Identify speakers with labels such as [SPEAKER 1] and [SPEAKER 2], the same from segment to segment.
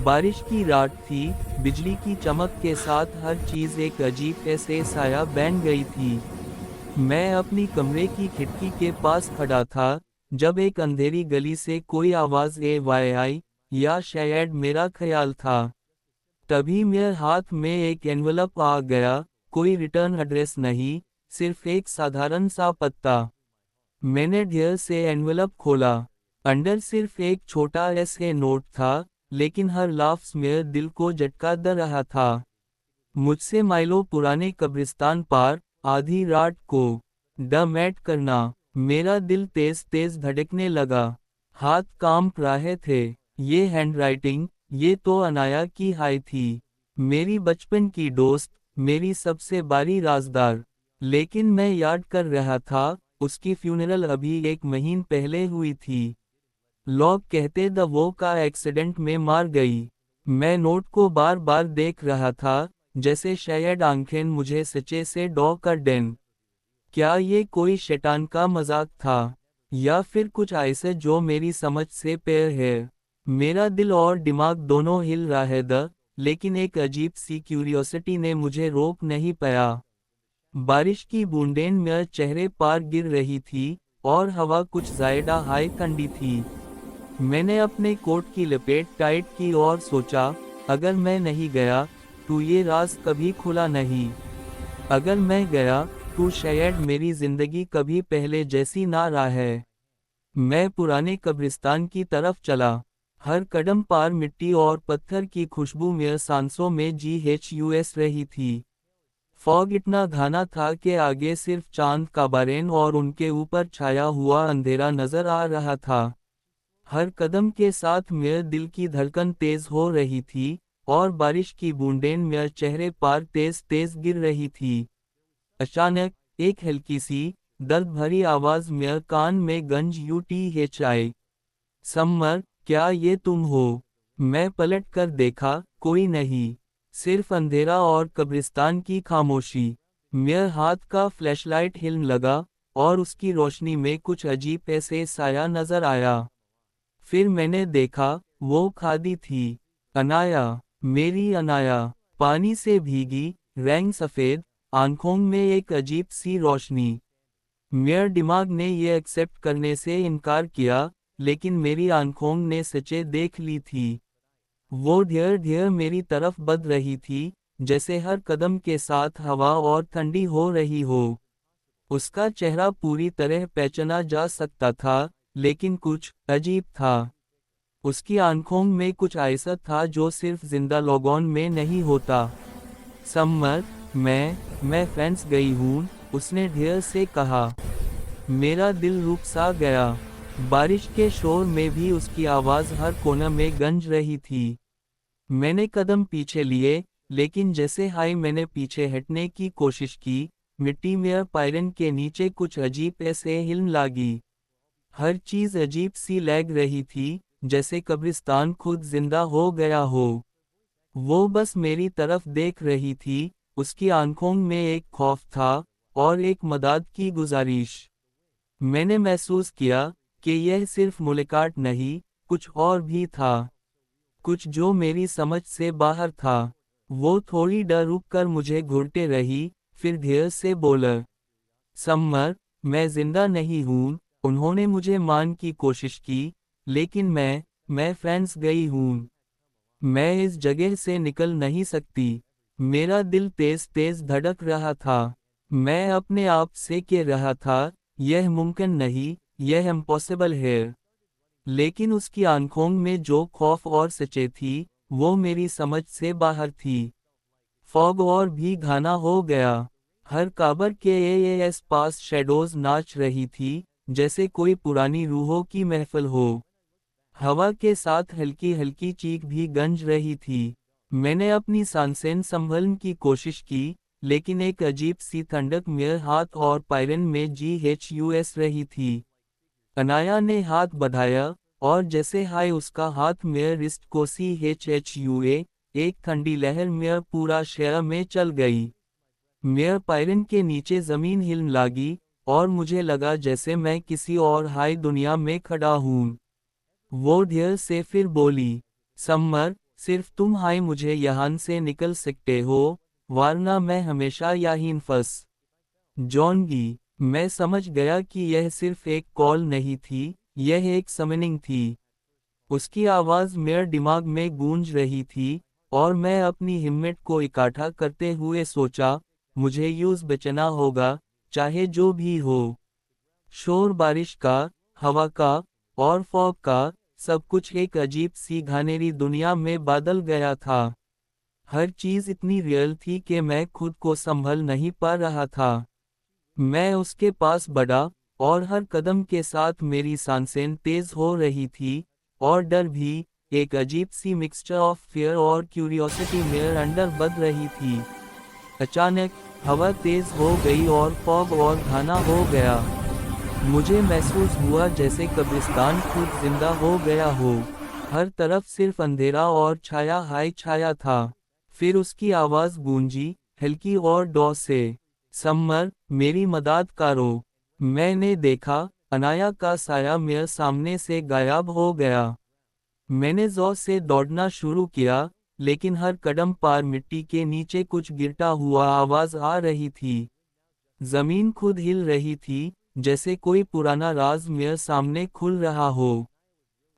[SPEAKER 1] बारिश की रात थी, बिजली की चमक के साथ हर चीज़ एक अजीब ऐसे साया बन गई थी। मैं अपनी कमरे की खिड़की के पास खड़ा था, जब एक अंधेरी गली से कोई आवाज़ आई, या शायद मेरा ख्याल था। तभी मेरे हाथ में एक एनवलप आ गया, कोई रिटर्न एड्रेस नहीं, सिर्फ एक साधारण सा पत्ता। मैंने धीरे से एनवलप खोला। अंदर सिर्फ एक छोटा ऐसे नोट था, लेकिन हर लफ्ज़ मेरे दिल को झटका दे रहा था। मुझसे माइलों पुराने कब्रिस्तान पार, आधी रात को द मैट करना। मेरा दिल तेज तेज धड़कने लगा, हाथ कांप रहे थे। ये हैंडराइटिंग, ये तो अनाया की हाय थी, मेरी बचपन की दोस्त, मेरी सबसे बड़ी राजदार। लेकिन मैं याद कर रहा था, उसकी फ्यूनरल अभी 1 महीने पहले हुई थी। लोग कहते द वो का एक्सीडेंट में मार गई। मैं नोट को बार बार देख रहा था, जैसे शायद आंखें मुझे सच्चे से डॉ कर दें। क्या ये कोई शैतान का मजाक था, या फिर कुछ ऐसा जो मेरी समझ से परे है? मेरा दिल और दिमाग दोनों हिल रहे थे, लेकिन एक अजीब सी क्यूरियोसिटी ने मुझे रोक नहीं पाया। बारिश की बूंदें मेरे चेहरे पर गिर रही थी, और हवा कुछ ज़्यादा हाई ठंडी थी। मैंने अपने कोट की लपेट टाइट की और सोचा, अगर मैं नहीं गया, तो ये राज कभी खुला नहीं। अगर मैं गया, तो शायद मेरी जिंदगी कभी पहले जैसी ना रहे। मैं पुराने कब्रिस्तान की तरफ चला। हर कदम पर मिट्टी और पत्थर की खुशबू मेरे सांसों में घुस रही थी। फॉग इतना घना था कि आगे सिर्फ चांद का बारेन और उनके ऊपर छाया हुआ अंधेरा नजर आ रहा था। हर कदम के साथ मेरे दिल की धड़कन तेज हो रही थी, और बारिश की बूंदें मेरे चेहरे पर तेज तेज गिर रही थी। अचानक, एक हल्की सी, दर्द भरी आवाज मेरे कान में गूंज आई। समर, क्या ये तुम हो? मैं पलट कर देखा, कोई नहीं, सिर्फ अंधेरा और कब्रिस्तान की खामोशी। मेरे हाथ का फ्लैशलाइट हिलने लगा, और उसकी रोशनी में कुछ अजीब ऐसे साया नजर आया। फिर मैंने देखा, वो खादी थी। अनाया, मेरी अनाया, पानी से भीगी, रंग सफ़ेद, आंखों में एक अजीब सी रोशनी। मेरे दिमाग ने ये एक्सेप्ट करने से इनकार किया, लेकिन मेरी आंखों ने सच्चे देख ली थी। वो धीरे धीरे मेरी तरफ बढ़ रही थी, जैसे हर कदम के साथ हवा और ठंडी हो रही हो। उसका चेहरा पूरी तरह पहचाना जा सकता था, लेकिन कुछ अजीब था। उसकी आंखों में कुछ ऐसा था जो सिर्फ जिंदा लोगों में नहीं होता। समर, मैं फंस गई हूँ, उसने धीरे से कहा। मेरा दिल रुक सा गया। बारिश के शोर में भी उसकी आवाज़ हर कोने में गूंज रही थी। मैंने कदम पीछे लिए, लेकिन जैसे ही मैंने पीछे हटने की कोशिश की, मिट्टी मेरे पैरों के नीचे कुछ अजीब ऐसे हिलने लगी। हर चीज़ अजीब सी लग रही थी, जैसे कब्रिस्तान खुद जिंदा हो गया हो। वो बस मेरी तरफ देख रही थी, उसकी आंखों में एक खौफ था, और एक मदद की गुजारिश। मैंने महसूस किया कि यह सिर्फ मुलाकात नहीं, कुछ और भी था। कुछ जो मेरी समझ से बाहर था। वो थोड़ी देर रुक कर मुझे घूरते रही, फिर धीरे से बोला, समर, मैं जिंदा नहीं हूँ। उन्होंने मुझे मान की कोशिश की, लेकिन मैं फंस गई हूँ। मैं इस जगह से निकल नहीं सकती। मेरा दिल तेज तेज धड़क रहा था। मैं अपने आप से कह रहा था, यह मुमकिन नहीं, यह इम्पॉसिबल है। लेकिन उसकी आंखों में जो खौफ और सच्चे थी, वो मेरी समझ से बाहर थी। फॉग और भी घना हो गया। हर कब्र के आस पास शैडोज नाच रही थी, जैसे कोई पुरानी रूहों की महफिल हो। हवा के साथ हल्की हल्की चीख भी गूंज रही थी। मैंने अपनी सांसें संभलने की कोशिश की, लेकिन एक अजीब सी ठंडक मेरे हाथ और पैरों में घुस रही थी। अनाया ने हाथ बढ़ाया, और जैसे हाय उसका हाथ मेरे रिस्ट को घुआ, एक ठंडी लहर मेरे पूरा शरीर में चल गई। मेरे पैरों के नीचे जमीन हिलने लगी, और मुझे लगा जैसे मैं किसी और हाई दुनिया में खड़ा हूँ। वो धीरे से फिर बोली, समर, सिर्फ तुम हाय मुझे यहाँ से निकल सकते हो, वरना मैं हमेशा यहीं फंस जाऊंगी। मैं समझ गया कि यह सिर्फ एक कॉल नहीं थी, यह एक समनिंग थी। उसकी आवाज़ मेरे दिमाग में गूंज रही थी, और मैं अपनी हिम्मत को इकट्ठा करते हुए सोचा, मुझे यूज़ बचना होगा, चाहे जो भी हो। शोर बारिश का, हवा का, और फॉग का, सब कुछ एक अजीब सी घनेरी दुनिया में बदल गया था। हर चीज़ इतनी रियल थी कि मैं खुद को संभल नहीं पा रहा था। मैं उसके पास बढ़ा, और हर कदम के साथ मेरी सांसें तेज हो रही थी, और डर भी, एक अजीब सी मिक्सचर ऑफ फियर और क्यूरियोसिटी मेरे अंदर बढ़ रही थी। अचानक, हवा तेज हो गई और फॉग और घना हो गया। मुझे महसूस हुआ जैसे कब्रिस्तान खुद जिंदा हो गया हो। हर तरफ सिर्फ अंधेरा और छाया हाय छाया था। फिर उसकी आवाज़ गूंजी, हल्की और डॉ से, समर, मेरी मदद करो। मैंने देखा, अनाया का साया मेरे सामने से गायब हो गया। मैंने जोर से दौड़ना शुरू किया, लेकिन हर कदम पर मिट्टी के नीचे कुछ गिरता हुआ आवाज आ रही थी। जमीन खुद हिल रही थी, जैसे कोई पुराना राज मेरे सामने खुल रहा हो।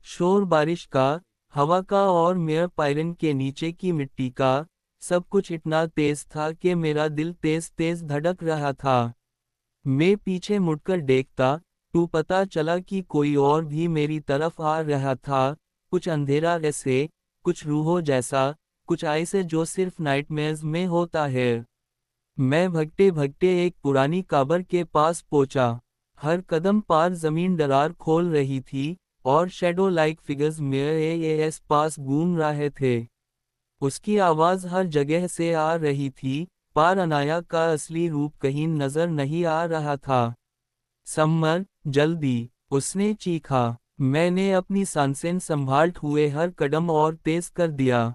[SPEAKER 1] शोर बारिश का, हवा का और मेरे पैरों के नीचे की मिट्टी का, सब कुछ इतना तेज था कि मेरा दिल तेज तेज धड़क रहा था। मैं पीछे मुड़कर देखता, तो पता चला कि कोई और भी मेरी तरफ आ रहा था, कुछ अंधेरा ऐसे, कुछ रूहों जैसा, कुछ ऐसे जो सिर्फ नाइटमेयर्स में होता है। मैं भगते भगते एक पुरानी कब्र के पास पहुंचा। हर कदम पर जमीन दरार खोल रही थी, और शैडो लाइक फिगर्स मेरे पास घूम रहे थे। उसकी आवाज हर जगह से आ रही थी, पर अनाया का असली रूप कहीं नजर नहीं आ रहा था। समर, जल्दी, उसने चीखा। मैंने अपनी सांसें संभालते हुए हर कदम और तेज कर दिया।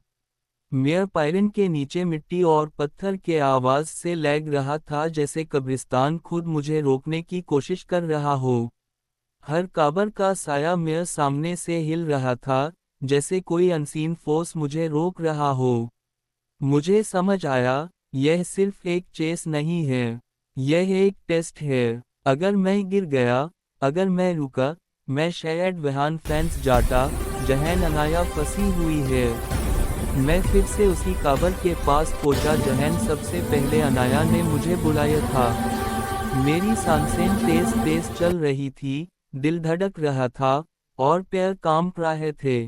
[SPEAKER 1] मेरे पैरों के नीचे मिट्टी और पत्थर के आवाज से लग रहा था, जैसे कब्रिस्तान खुद मुझे रोकने की कोशिश कर रहा हो। हर कब्र का साया मेरे सामने से हिल रहा था, जैसे कोई अनसीन फोर्स मुझे रोक रहा हो। मुझे समझ आया, यह सिर्फ एक चेस नहीं है, यह एक टेस्ट है। अगर मैं गिर गया, अगर मैं रुका, मैं शायद वहां फंस जाता, जहां अनाया फंसी हुई है। मैं फिर से उसी कब्र के पास पहुंचा जहां सबसे पहले अनाया ने मुझे बुलाया था। मेरी सांसें तेज तेज चल रही थी, दिल धड़क रहा था, और पैर कांप रहे थे।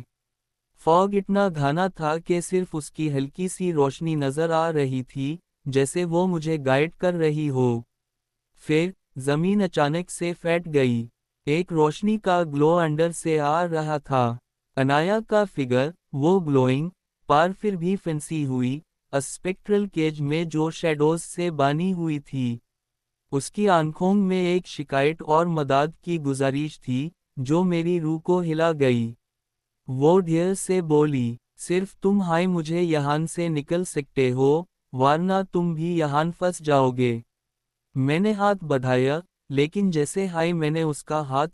[SPEAKER 1] फॉग इतना घना था कि सिर्फ उसकी हल्की सी रोशनी नजर आ रही थी, जैसे वो मुझे गाइड कर रही हो। फिर, जमीन अचानक से फट गई। एक रोशनी का ग्लो अंदर से आ रहा था। अनाया का फिगर, वो ग्लोइंग, पर फिर भी फंसी हुई, स्पेक्ट्रल केज में जो शैडोज से बनी हुई थी। उसकी आंखों में एक शिकायत और मदद की गुजारिश थी, जो मेरी रूह को हिला गई। वो धीरे से बोली, सिर्फ तुम हाय मुझे यहाँ से निकल सकते हो, वरना तुम भी यहाँ फंस जाओगे। मैंने हाथ बढ़ाया, लेकिन जैसे हाय मैंने उसका हाथ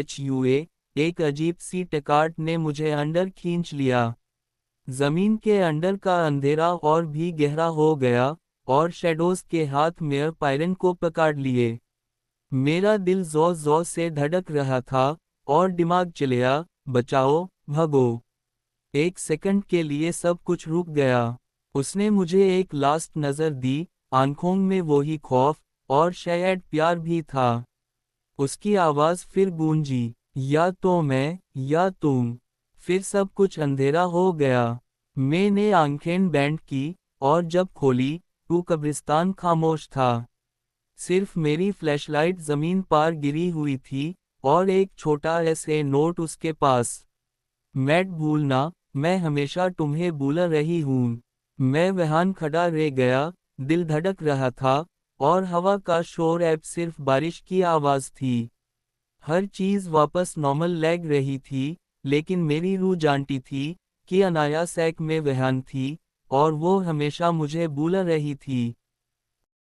[SPEAKER 1] छुए, एक अजीब सी टकाट ने मुझे अंदर खींच लिया। जमीन के अंदर का अंधेरा और भी गहरा हो गया, और शैडोज के हाथ मेरे पैरों को पकड़ लिए। मेरा दिल जोर जोर से धड़क रहा था, और दिमाग चिल्लाया, बचाओ, भागो। एक सेकंड के लिए सब कुछ रुक गया। उसने मुझे एक लास्ट नज़र दी, आंखों में वही खौफ, और शायद प्यार भी था। उसकी आवाज़ फिर गूंजी, या तो मैं, या तुम। फिर सब कुछ अंधेरा हो गया। मैंने आंखें बंद की, और जब खोली, तो कब्रिस्तान खामोश था। सिर्फ मेरी फ्लैशलाइट जमीन पर गिरी हुई थी, और एक छोटा ऐसे नोट उसके पास। मत भूलना, मैं हमेशा तुम्हें भूल रही हूँ। मैं वहां खड़ा रह गया, दिल धड़क रहा था, और हवा का शोर अब सिर्फ बारिश की आवाज़ थी। हर चीज़ वापस नॉर्मल लग रही थी, लेकिन मेरी रूह जानती थी कि अनाया सैक में वहां थी, और वो हमेशा मुझे भूल रही थी।